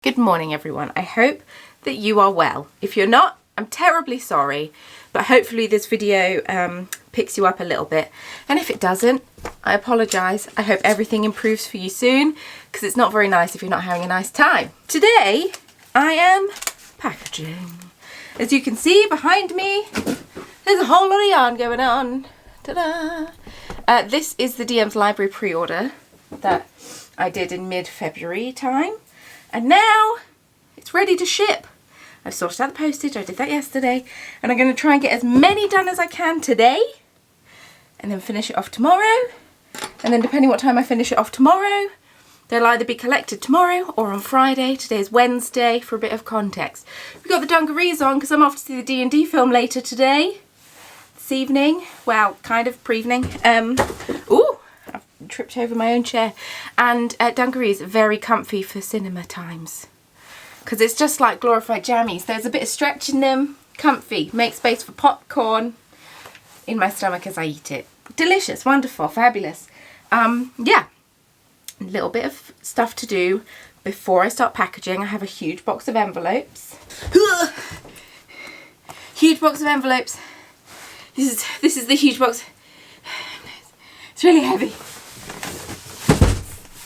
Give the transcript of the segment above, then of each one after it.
Good morning everyone, I hope that you are well. If you're not, I'm terribly sorry, but hopefully this video picks you up a little bit. And if it doesn't, I apologise. I hope everything improves for you soon, because it's not very nice if you're not having a nice time. Today, I am packaging. As you can see behind me, there's a whole lot of yarn going on. Ta-da! This is the DM's Library pre-order that I did in mid-February time. And now it's ready to ship. I've sorted out the postage, I did that yesterday, and I'm going to try and get as many done as I can today, and then finish it off tomorrow. And then depending what time I finish it off tomorrow, they'll either be collected tomorrow or on Friday. Today's Wednesday, for a bit of context. We've got the dungarees on because I'm off to see the D&D film later today. This evening, well, kind of pre-evening. Ooh! Tripped over my own chair. And dungarees are very comfy for cinema times, because it's just like glorified jammies. There's a bit of stretch in them, comfy, make space for popcorn in my stomach as I eat it. Delicious, wonderful, fabulous. Yeah, a little bit of stuff to do before I start packaging. I have a huge box of envelopes. Huge box of envelopes. This is the huge box. It's really heavy.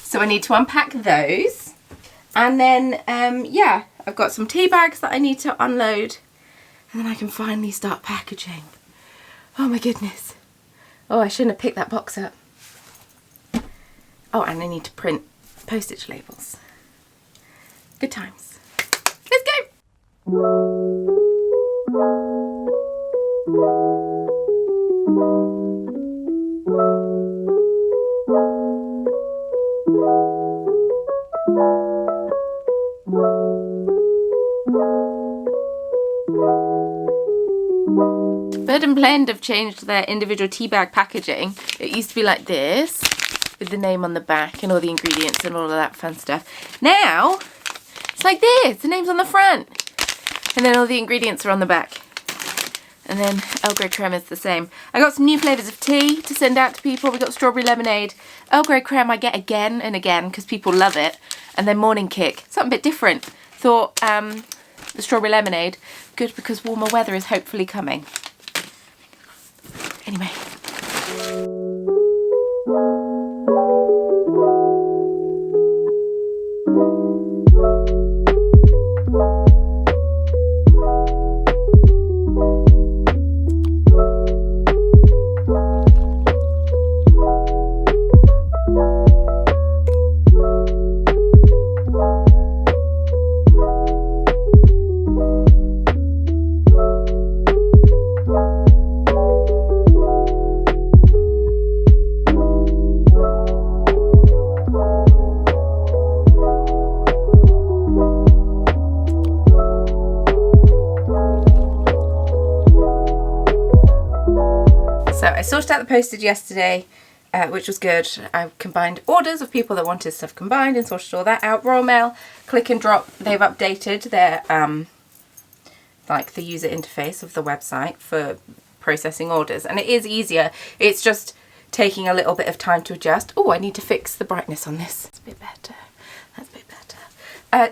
So I need to unpack those, and then yeah, I've got some tea bags that I need to unload, and then I can finally start packaging. Oh my goodness. Oh, I shouldn't have picked that box up. Oh, and I need to print postage labels. Good times. Let's go! Bird and Blend have changed their individual tea bag packaging. It used to be like this, with the name on the back and all the ingredients and all of that fun stuff. Now, it's like this, the name's on the front, and then all the ingredients are on the back. And then Earl Grey creme is the same. I got some new flavours of tea to send out to people. We got strawberry lemonade. Earl Grey creme I get again and again because people love it. And then morning kick, something a bit different. Thought the strawberry lemonade, good because warmer weather is hopefully coming. Anyway. So I sorted out the postage yesterday, which was good. I combined orders of people that wanted stuff combined and sorted all that out. Royal Mail, click and drop, they've updated their, like the user interface of the website for processing orders. And it is easier. It's just taking a little bit of time to adjust. Oh, I need to fix the brightness on this. That's a bit better. That's a bit better.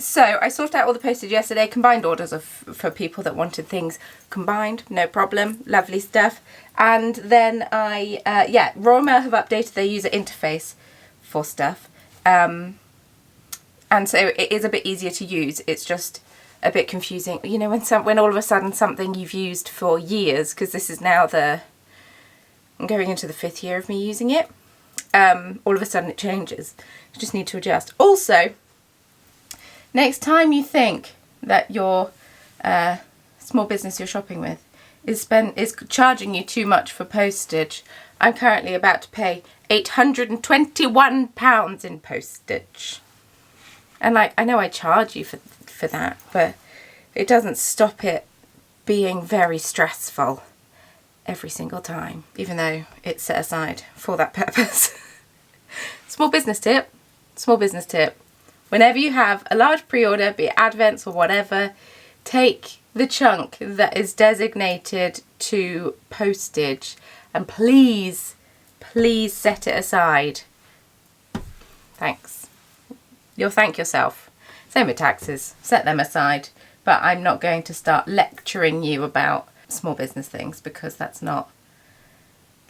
So I sorted out all the postage yesterday, combined orders for people that wanted things combined, no problem, lovely stuff. And then yeah, Royal Mail have updated their user interface for stuff. And so it is a bit easier to use. It's just a bit confusing, you know, when all of a sudden something you've used for years, because this is now I'm going into the 5th year of me using it, all of a sudden it changes. You just need to adjust. Also, next time you think that your small business you're shopping with is charging you too much for postage, I'm currently about to pay £821 in postage. And like, I know I charge you for that, but it doesn't stop it being very stressful every single time, even though it's set aside for that purpose. Small business tip. Whenever you have a large pre-order, be it Advents or whatever, take the chunk that is designated to postage and please set it aside. Thanks. You'll thank yourself. Same with taxes, set them aside. But I'm not going to start lecturing you about small business things, because that's not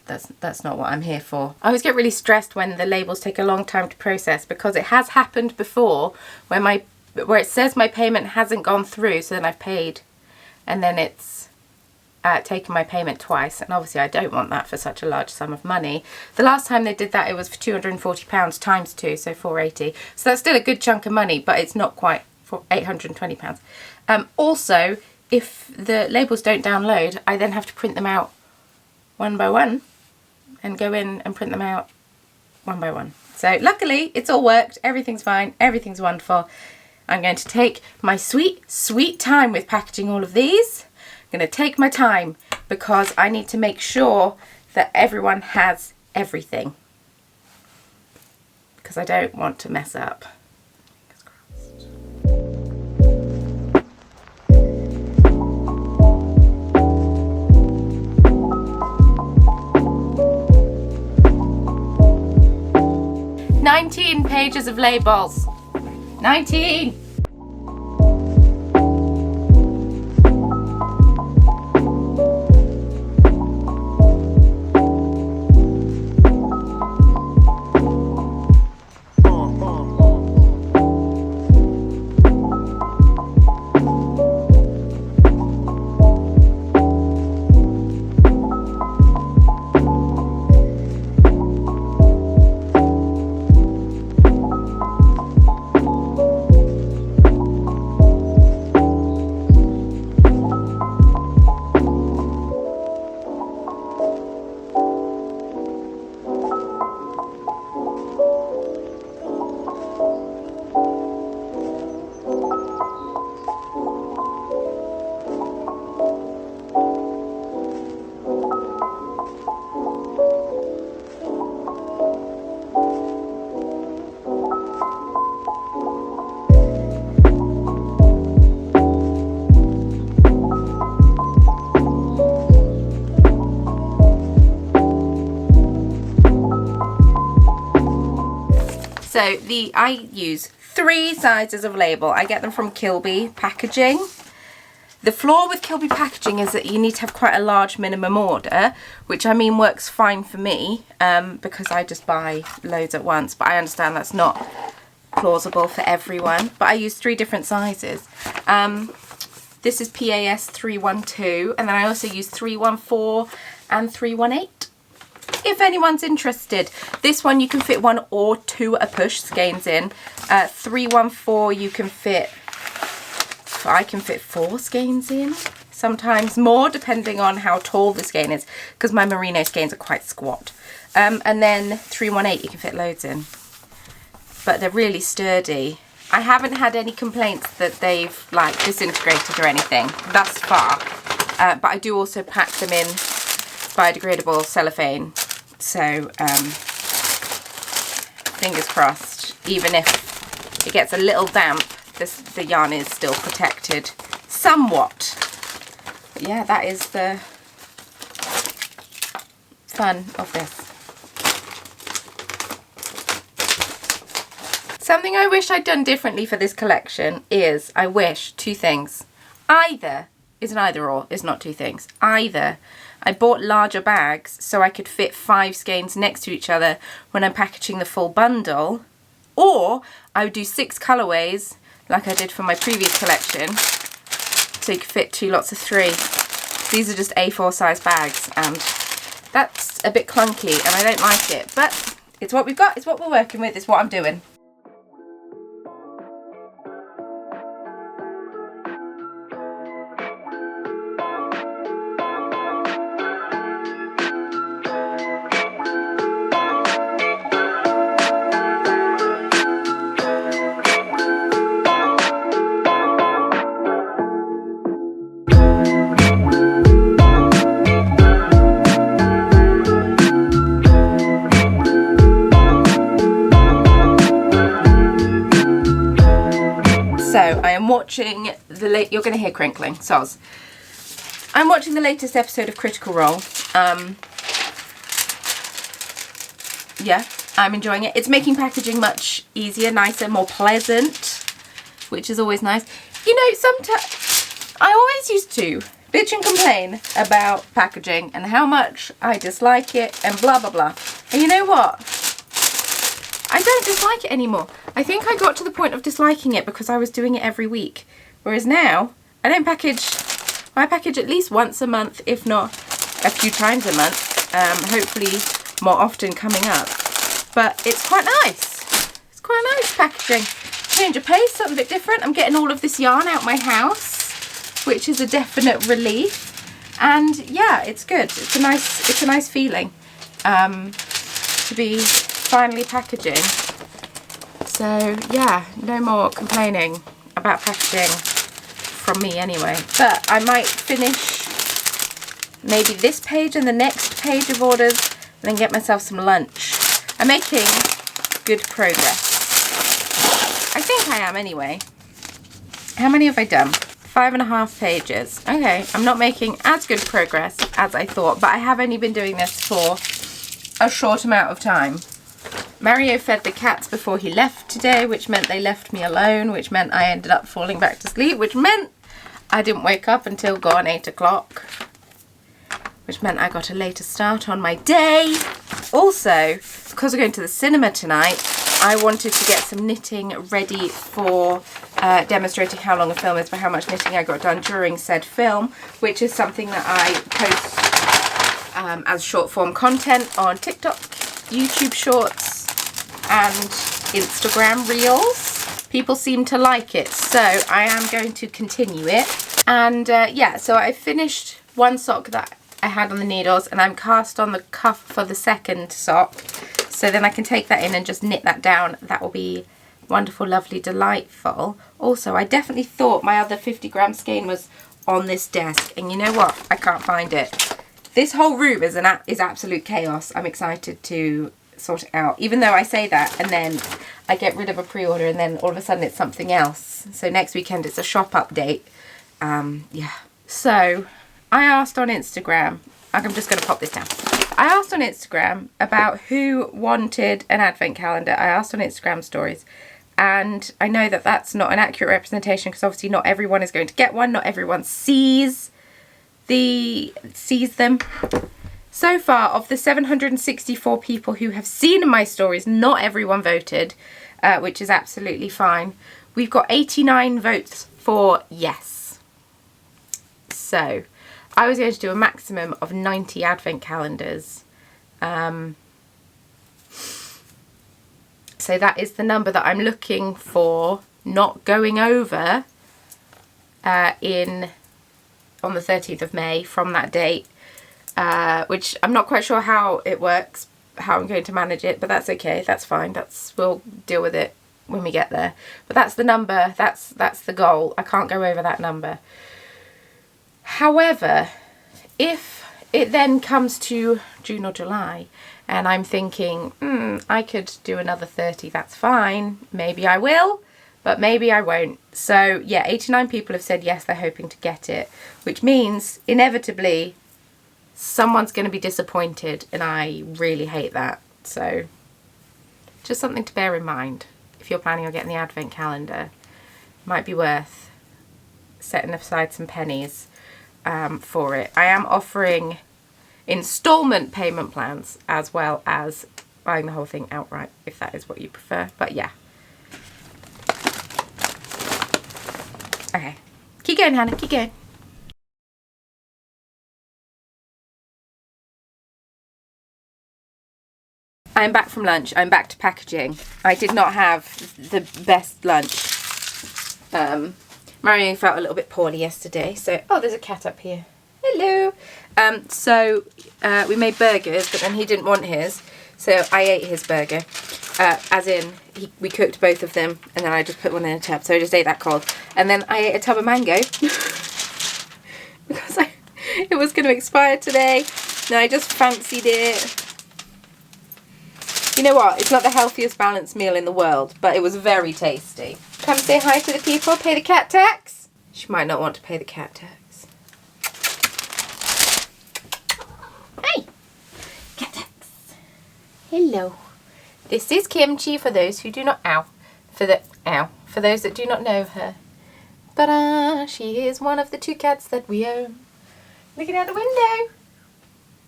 what I'm here for. I always get really stressed when the labels take a long time to process, because it has happened before where it says my payment hasn't gone through, so then I've paid and then it's taken my payment twice, and obviously I don't want that for such a large sum of money. The last time they did that, it was for £240 times 2, so £480. So that's still a good chunk of money, but it's not quite for £820. Also, if the labels don't download, I then have to print them out one by one and go in and print them out one by one. So luckily it's all worked, everything's fine, everything's wonderful. I'm going to take my sweet, sweet time with packaging all of these. I'm going to take my time because I need to make sure that everyone has everything, because I don't want to mess up. Fingers crossed. 19 pages of labels. 19! So I use 3 sizes of label. I get them from Kilby Packaging. The flaw with Kilby Packaging is that you need to have quite a large minimum order, which I mean works fine for me because I just buy loads at once, but I understand that's not plausible for everyone. But I use 3 different sizes. This is PAS 312, and then I also use 314 and 318. If anyone's interested, this one you can fit 1 or 2 a push skeins in. 314 you can fit, I can fit 4 skeins in, sometimes more depending on how tall the skein is, because my merino skeins are quite squat. And then 318 you can fit loads in, but they're really sturdy. I haven't had any complaints that they've like disintegrated or anything thus far, but I do also pack them in biodegradable cellophane, so fingers crossed, even if it gets a little damp, the yarn is still protected somewhat. But yeah, that is the fun of this. Something I wish I'd done differently for this collection is, I wish 2 things. Either, is an either or, it's not 2 things. Either I bought larger bags so I could fit 5 skeins next to each other when I'm packaging the full bundle, or I would do 6 colourways like I did for my previous collection, so you could fit 2 lots of 3. These are just A4 size bags, and that's a bit clunky and I don't like it, but it's what we've got, it's what we're working with, it's what I'm doing. So I am watching you're going to hear crinkling, soz. I'm watching the latest episode of Critical Role. Yeah, I'm enjoying it. It's making packaging much easier, nicer, more pleasant. which is always nice. You know, sometimes I always used to bitch and complain about packaging and how much I dislike it and blah blah blah. And you know what? I don't dislike it anymore. I think I got to the point of disliking it because I was doing it every week. Whereas now, I don't package. I package at least once a month, if not a few times a month. Hopefully more often coming up. But it's quite nice. It's quite nice packaging. Change of pace, something a bit different. I'm getting all of this yarn out my house, which is a definite relief. And yeah, it's good. It's a nice feeling to be finally packaging. So yeah, no more complaining about packaging from me anyway. But I might finish maybe this page and the next page of orders and then get myself some lunch. I'm making good progress. I think I am anyway. How many have I done? 5.5 pages. Okay, I'm not making as good progress as I thought, but I have only been doing this for a short amount of time. Mario fed the cats before he left today, which meant they left me alone, which meant I ended up falling back to sleep, which meant I didn't wake up until gone 8 o'clock, which meant I got a later start on my day. Also, because we're going to the cinema tonight, I wanted to get some knitting ready for demonstrating how long a film is by how much knitting I got done during said film, which is something that I post as short form content on TikTok, YouTube Shorts and Instagram Reels. People seem to like it, so I am going to continue it. And yeah, so I finished one sock that I had on the needles and I'm cast on the cuff for the second sock. So then I can take that in and just knit that down. That will be wonderful, lovely, delightful. Also, I definitely thought my other 50-gram skein was on this desk. And you know what? I can't find it. This whole room is absolute chaos. I'm excited to sort it out. Even though I say that and then I get rid of a pre-order and then all of a sudden it's something else. So next weekend it's a shop update. Yeah. So I asked on Instagram, I'm just going to pop this down. I asked on Instagram about who wanted an advent calendar. I asked on Instagram stories. And I know that that's not an accurate representation because obviously not everyone is going to get one. Not everyone sees them. So far, of the 764 people who have seen my stories, not everyone voted, which is absolutely fine. We've got 89 votes for yes. So I was going to do a maximum of 90 advent calendars. So that is the number that I'm looking for, not going over on the 13th of May from that date, which I'm not quite sure how it works, how I'm going to manage it, but that's okay, that's fine, we'll deal with it when we get there. But that's the number, that's the goal. I can't go over that number. However, if it then comes to June or July and I'm thinking, I could do another 30, that's fine. Maybe I will, but maybe I won't. So yeah, 89 people have said yes, they're hoping to get it, which means inevitably someone's going to be disappointed, and I really hate that. So just something to bear in mind. If you're planning on getting the advent calendar, might be worth setting aside some pennies for it. I am offering installment payment plans as well as buying the whole thing outright if that is what you prefer, but yeah. Okay, keep going, Hannah, keep going. I'm back from lunch. I'm back to packaging. I did not have the best lunch. Mario felt a little bit poorly yesterday, so... Oh, there's a cat up here. Hello. So we made burgers, but then he didn't want his, so I ate his burger. As in, we cooked both of them, and then I just put one in a tub, so I just ate that cold. And then I ate a tub of mango, because it was going to expire today, and I just fancied it. You know what? It's not the healthiest balanced meal in the world, but it was very tasty. Come say hi to the people, pay the cat tax. She might not want to pay the cat tax. Hi! Cat tax. Hello. This is kimchi for those who do not, for those that do not know her. Ta-da! She is one of the 2 cats that we own. Looking out the window.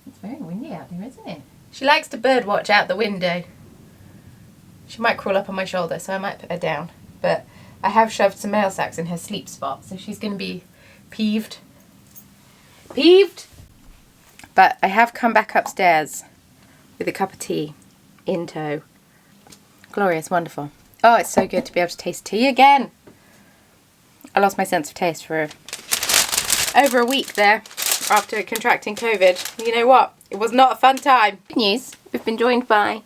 It's very windy out there, isn't it? She likes to bird watch out the window. She might crawl up on my shoulder, so I might put her down. But I have shoved some mail sacks in her sleep spot, so she's going to be peeved. Peeved! But I have come back upstairs with a cup of tea in tow. Glorious, wonderful. Oh, it's so good to be able to taste tea again. I lost my sense of taste for over a week there after contracting COVID. You know what? It was not a fun time. Good news, we've been joined by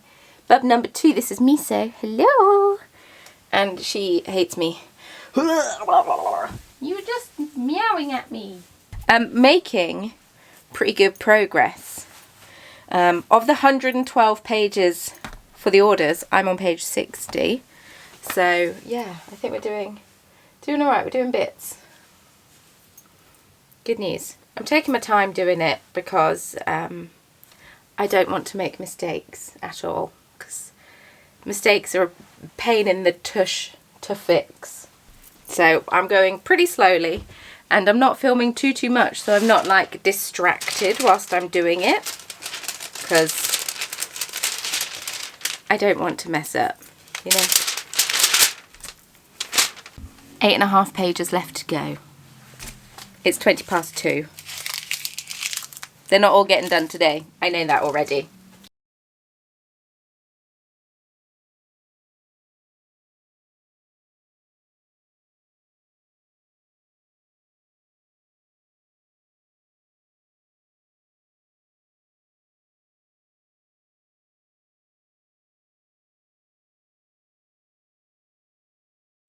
bub number 2. This is Miso. Hello. And she hates me. You were just meowing at me. Making pretty good progress. Of the 112 pages for the orders, I'm on page 60. So yeah, I think we're doing all right. We're doing bits. Good news. I'm taking my time doing it because I don't want to make mistakes at all, because mistakes are a pain in the tush to fix. So I'm going pretty slowly, and I'm not filming too much, so I'm not like distracted whilst I'm doing it, because I don't want to mess up, you know. 8.5 pages left to go. It's 2:20. They're not all getting done today. I know that already.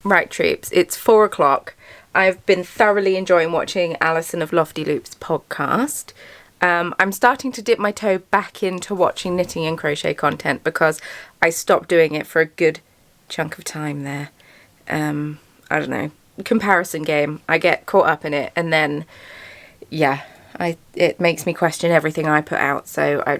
Right, troops, it's 4 o'clock. I've been thoroughly enjoying watching Alison of Lofty Loops podcast. I'm starting to dip my toe back into watching knitting and crochet content because I stopped doing it for a good chunk of time there. I don't know, comparison game. I get caught up in it, and then, yeah, it makes me question everything I put out. So I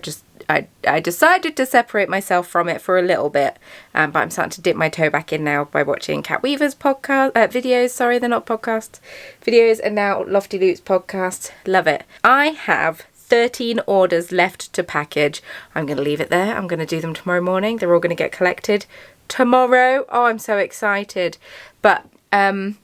decided to separate myself from it for a little bit, but I'm starting to dip my toe back in now by watching Cat Weaver's podcast videos. Sorry, they're not podcasts, videos, and now Lofty Loops podcast. Love it. I have 13 orders left to package. I'm going to leave it there. I'm going to do them tomorrow morning. They're all going to get collected tomorrow. Oh, I'm so excited. But the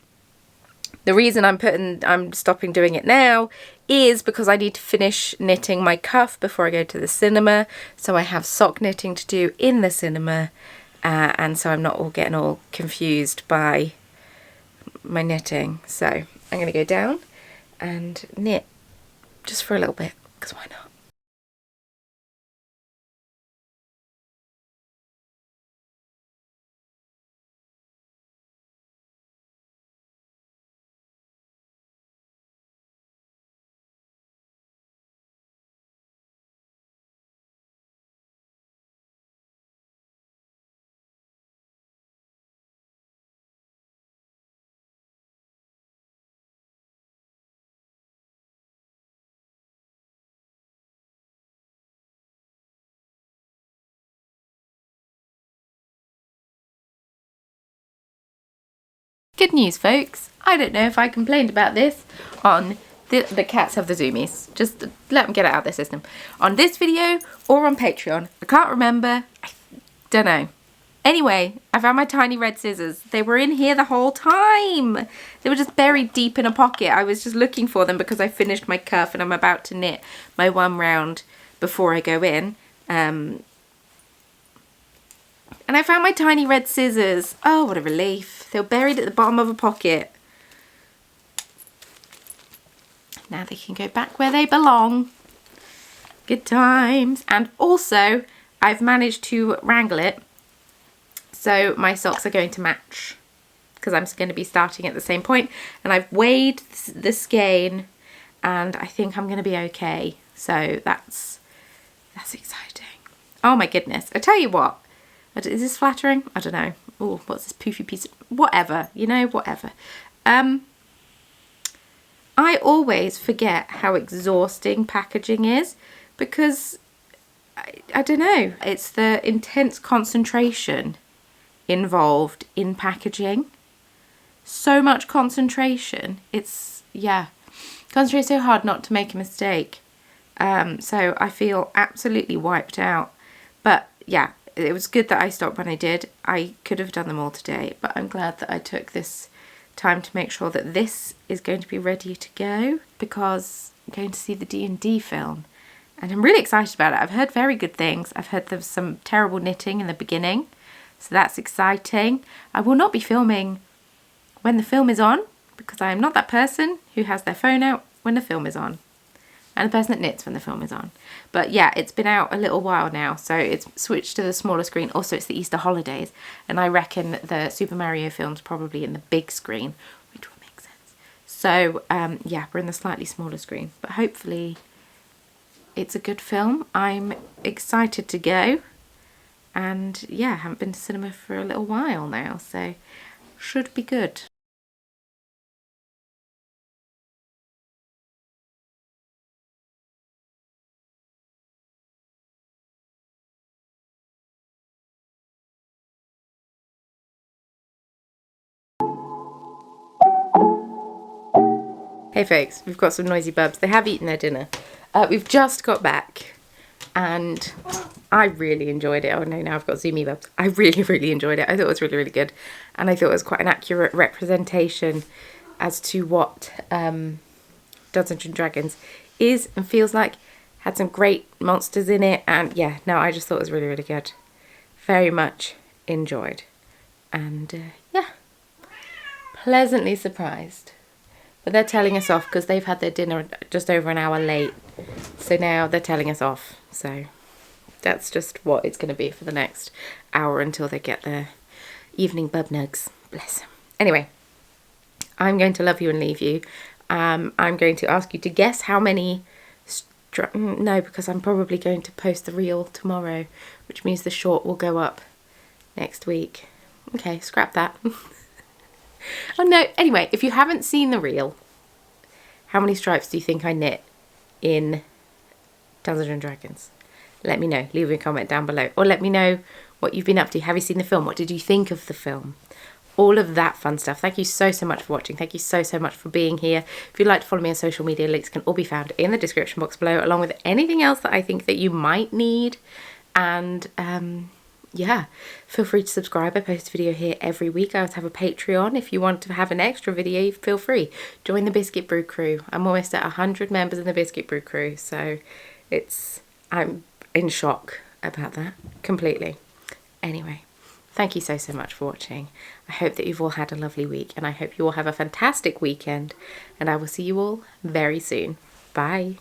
reason I'm stopping doing it now is because I need to finish knitting my cuff before I go to the cinema. So I have sock knitting to do in the cinema, and so I'm not all getting all confused by my knitting. So I'm going to go down and knit just for a little bit, because why not? Good news, folks. I don't know if I complained about this on the cats have the zoomies. Just let them get it out of their system. On this video or on Patreon. I can't remember. I don't know. Anyway, I found my tiny red scissors. They were in here the whole time. They were just buried deep in a pocket. I was just looking for them because I finished my cuff and I'm about to knit my one round before I go in. And I found my tiny red scissors. Oh, what a relief. They were buried at the bottom of a pocket. Now they can go back where they belong. Good times. And also, I've managed to wrangle it so my socks are going to match, because I'm going to be starting at the same point. And I've weighed the skein, and I think I'm going to be okay. So that's exciting. Oh my goodness. I tell you what. Is this flattering? I don't know. Oh, what's this poofy piece? Whatever, you know, whatever. I always forget how exhausting packaging is, because, I don't know, it's the intense concentration involved in packaging so much concentration. It's, yeah, concentrate so hard not to make a mistake. So I feel absolutely wiped out. But yeah, it was good that I stopped when I did. I could have done them all today, but I'm glad that I took this time to make sure that this is going to be ready to go, because I'm going to see the D&D film and I'm really excited about it. I've heard very good things. I've heard there's some terrible knitting in the beginning, so that's exciting. I will not be filming when the film is on, because I am not that person who has their phone out when the film is on, and the person that knits when the film is on. But yeah, it's been out a little while now, so it's switched to the smaller screen. Also, it's the Easter holidays, and I reckon the Super Mario film's probably in the big screen, which would make sense. So yeah, we're in the slightly smaller screen, but hopefully it's a good film. I'm excited to go, and yeah, I haven't been to cinema for a little while now, so should be good. Hey folks, we've got some noisy bubs. They have eaten their dinner. We've just got back and I really enjoyed it. Oh no, now I've got zoomy bubs. I really enjoyed it. I thought it was really good, and I thought it was quite an accurate representation as to what Dungeons and Dragons is and feels like. Had some great monsters in it, and yeah, no, I just thought it was really good. Very much enjoyed, and yeah, pleasantly surprised. But they're telling us off because they've had their dinner just over an hour late. So now they're telling us off. So that's just what it's going to be for the next hour until they get their evening bub nugs. Bless them. Anyway, I'm going to love you and leave you. I'm going to ask you to guess how many... No, because I'm probably going to post the reel tomorrow, which means the short will go up next week. Okay, scrap that. Oh no, anyway, if you haven't seen the reel, how many stripes do you think I knit in Dungeons and Dragons? Let me know. Leave a comment down below. Or let me know what you've been up to. Have you seen the film? What did you think of the film? All of that fun stuff. Thank you so much for watching. Thank you so much for being here. If you'd like to follow me on social media, links can all be found in the description box below, along with anything else that I think that you might need. And yeah, feel free to subscribe. I post a video here every week. I also have a Patreon. If you want to have an extra video, feel free. Join the Biscuit Brew crew. I'm almost at 100 members in the Biscuit Brew crew, so I'm in shock about that completely. Anyway, thank you so much for watching. I hope that you've all had a lovely week, and I hope you all have a fantastic weekend, and I will see you all very soon. Bye.